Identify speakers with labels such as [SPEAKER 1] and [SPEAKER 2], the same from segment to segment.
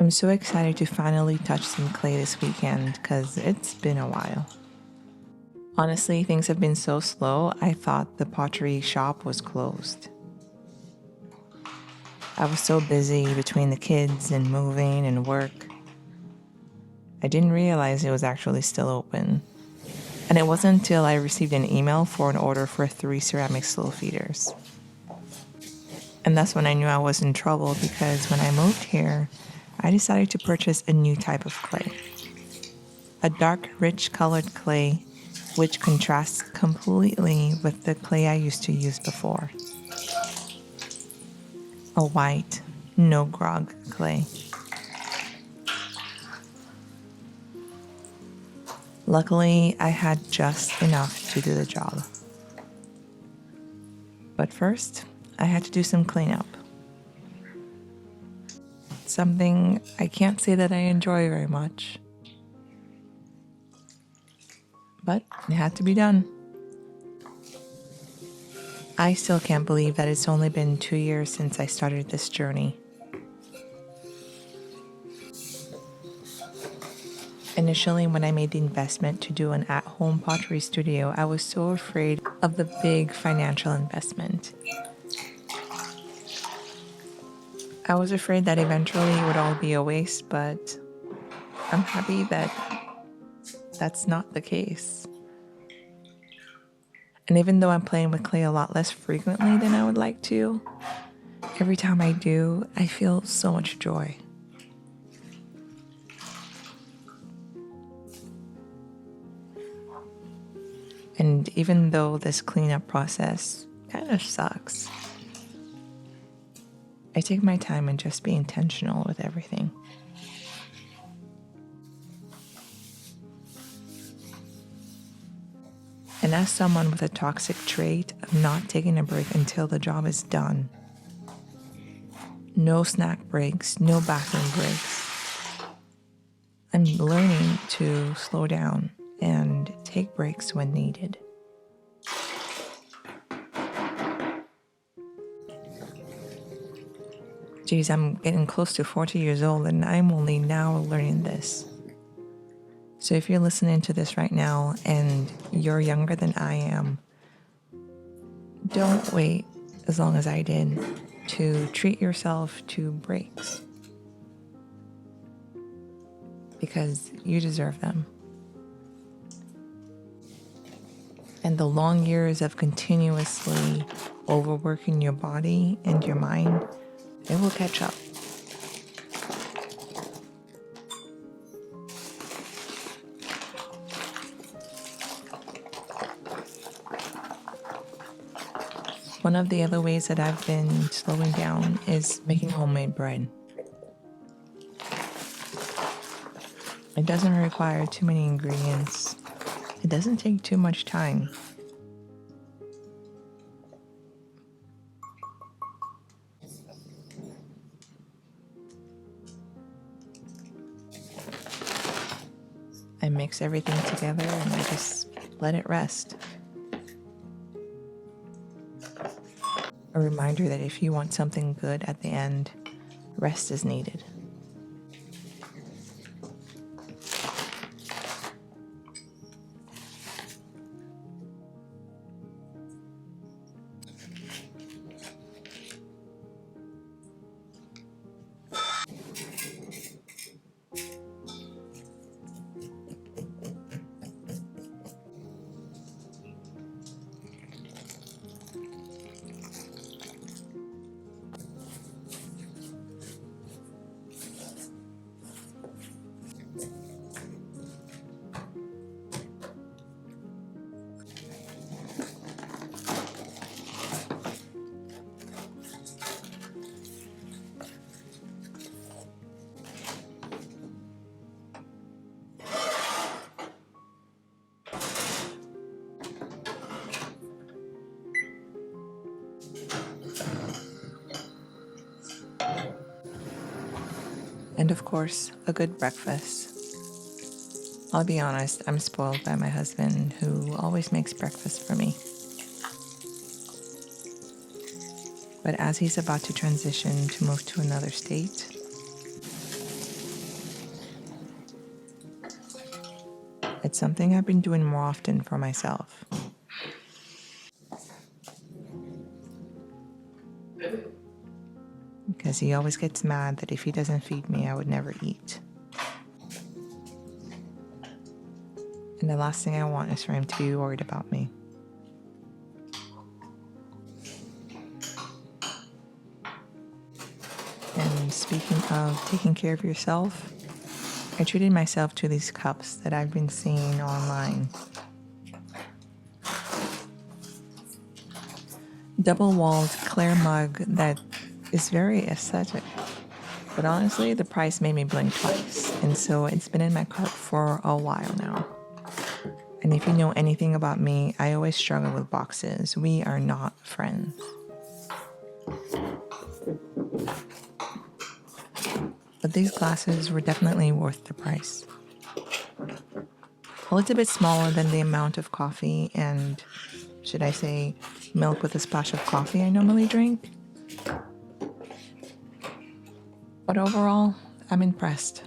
[SPEAKER 1] I'm so excited to finally touch some clay this weekend because it's been a while. Honestly, things have been so slow, I thought the pottery shop was closed. I was so busy between the kids and moving and work. I didn't realize it was actually still open. And it wasn't until I received an email for an order for 3 ceramic slow feeders. And that's when I knew I was in trouble because when I moved here, I decided to purchase a new type of clay. A dark, rich colored clay, which contrasts completely with the clay I used to use before. A white, no grog clay. Luckily, I had just enough to do the job. But first, I had to do some cleanup. Something I can't say that I enjoy very much. But it had to be done. I still can't believe that it's only been 2 years since I started this journey. Initially, when I made the investment to do an at-home pottery studio, I was so afraid of the big financial investment. I was afraid that eventually it would all be a waste, but I'm happy that that's not the case. And even though I'm playing with clay a lot less frequently than I would like to, every time I do, I feel so much joy. And even though this cleanup process kind of sucks, I take my time and just be intentional with everything. And as someone with a toxic trait of not taking a break until the job is done, no snack breaks, no bathroom breaks, I'm learning to slow down and take breaks when needed. Geez, I'm getting close to 40 years old and I'm only now learning this. So if you're listening to this right now and you're younger than I am, don't wait as long as I did to treat yourself to breaks. Because you deserve them. And the long years of continuously overworking your body and your mind, it will catch up. One of the other ways that I've been slowing down is making homemade bread. It doesn't require too many ingredients. It doesn't take too much time. I mix everything together and I just let it rest. A reminder that if you want something good at the end, rest is needed. And of course, a good breakfast. I'll be honest, I'm spoiled by my husband who always makes breakfast for me. But as he's about to transition to move to another state, It's something I've been doing more often for myself. Because he always gets mad that if he doesn't feed me, I would never eat. And the last thing I want is for him to be worried about me. And speaking of taking care of yourself, I treated myself to these cups that I've been seeing online. Double-walled clear mug that is very aesthetic. But honestly, the price made me blink twice, and so it's been in my cart for a while now. And if you know anything about me, I always struggle with boxes. We are not friends. But these glasses were definitely worth the price. A little bit smaller than the amount of coffee and, should I say, milk with a splash of coffee I normally drink. But overall, I'm impressed.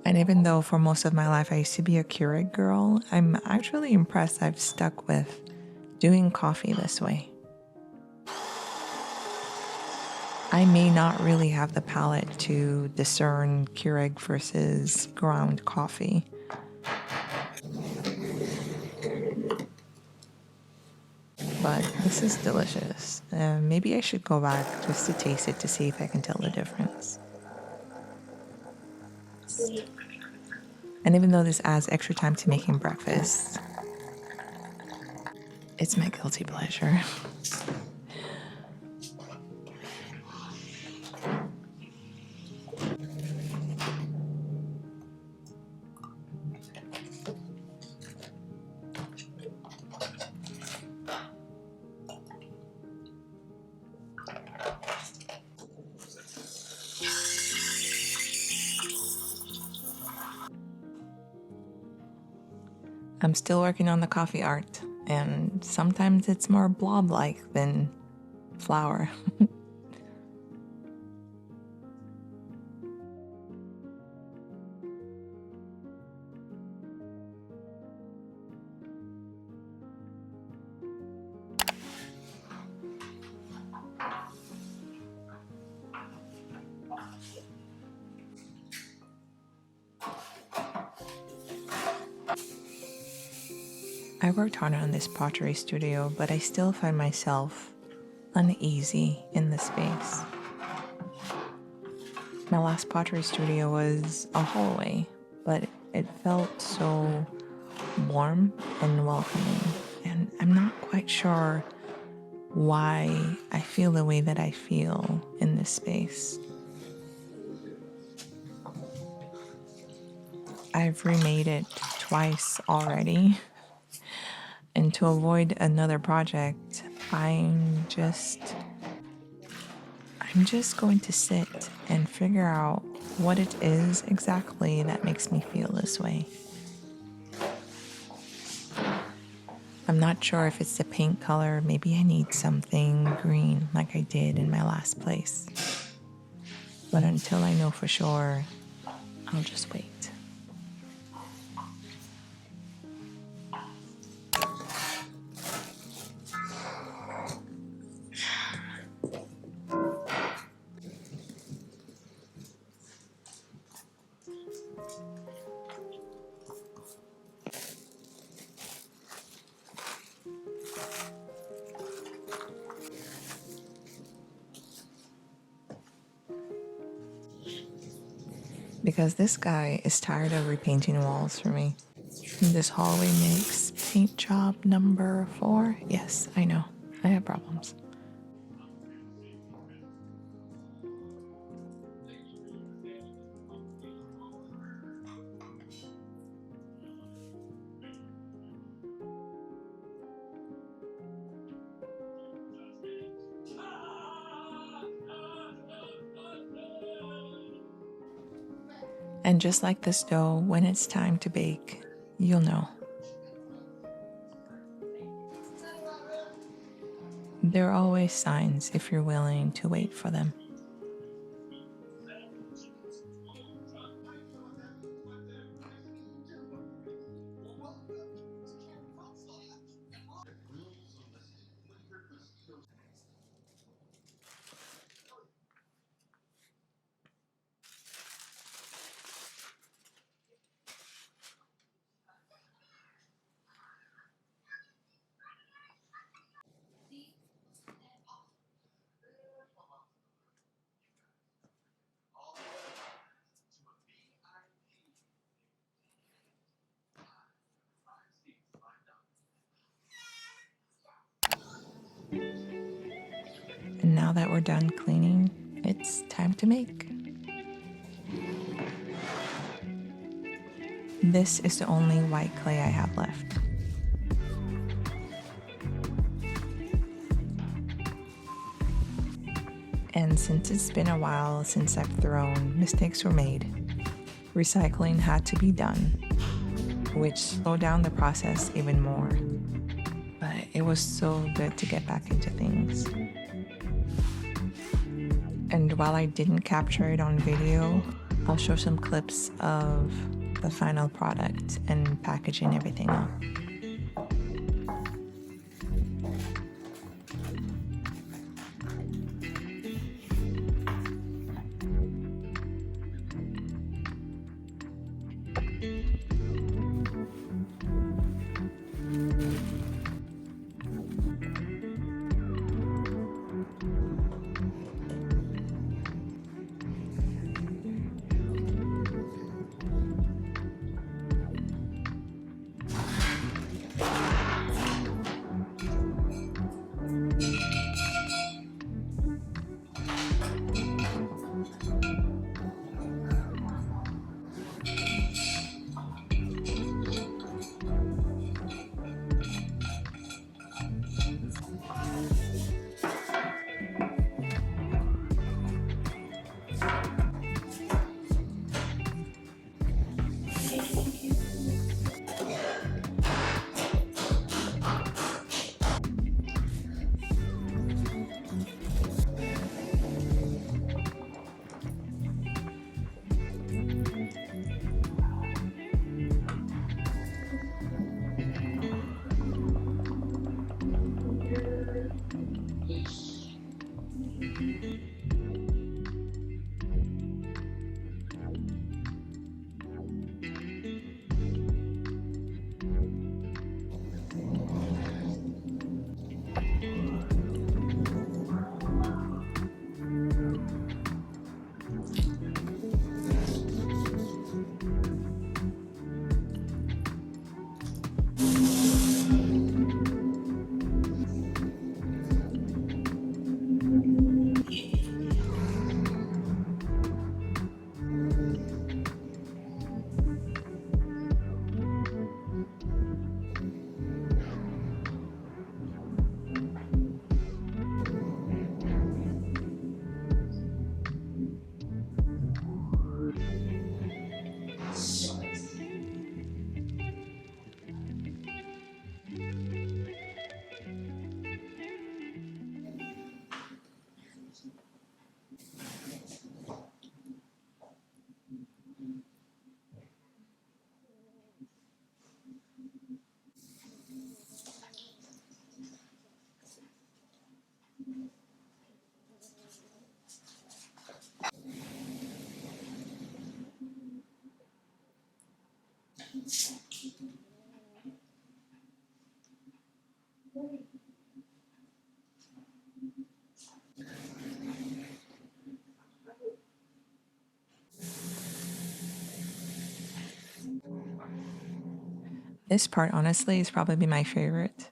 [SPEAKER 1] And even though for most of my life I used to be a Keurig girl, I'm actually impressed I've stuck with doing coffee this way. I may not really have the palate to discern Keurig versus ground coffee. But this is delicious. Maybe I should go back just to taste it to see if I can tell the difference. And even though this adds extra time to making breakfast, it's my guilty pleasure. I'm still working on the coffee art, and sometimes it's more blob-like than flower. I worked hard on this pottery studio, but I still find myself uneasy in the space. My last pottery studio was a hallway, but it felt so warm and welcoming, and I'm not quite sure why I feel the way that I feel in this space. I've remade it twice already, and to avoid another project, I'm just going to sit and figure out what it is exactly that makes me feel this way. I'm not sure if it's the paint color. Maybe I need something green like I did in my last place. But until I know for sure, I'll just wait. Because this guy is tired of repainting walls for me. This hallway makes paint job number 4. Yes, I know. I have problems. And just like this dough, when it's time to bake, you'll know. There are always signs if you're willing to wait for them. And now that we're done cleaning, it's time to make. This is the only white clay I have left. And since it's been a while since I've thrown, mistakes were made. Recycling had to be done, which slowed down the process even more. But it was so good to get back into things. And while I didn't capture it on video, I'll show some clips of the final product and packaging everything up. This part, honestly, is probably my favorite.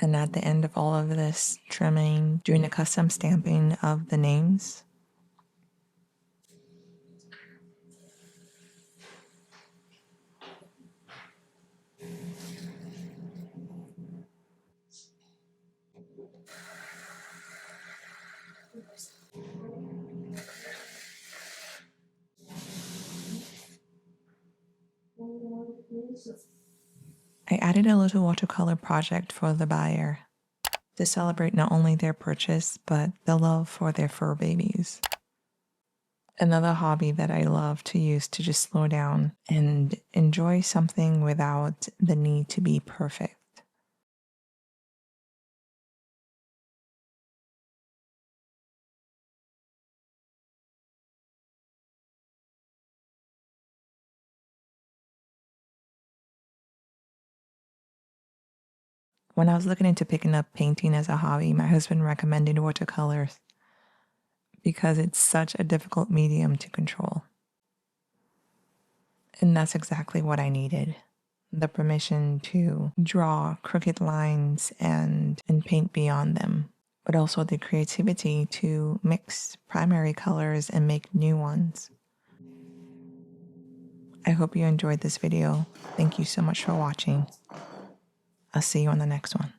[SPEAKER 1] And at the end of all of this trimming, doing the custom stamping of the names. I added a little watercolor project for the buyer to celebrate not only their purchase, but the love for their fur babies. Another hobby that I love to use to just slow down and enjoy something without the need to be perfect. When I was looking into picking up painting as a hobby, my husband recommended watercolors because it's such a difficult medium to control. And that's exactly what I needed. The permission to draw crooked lines and paint beyond them, but also the creativity to mix primary colors and make new ones. I hope you enjoyed this video. Thank you so much for watching. I'll see you on the next one.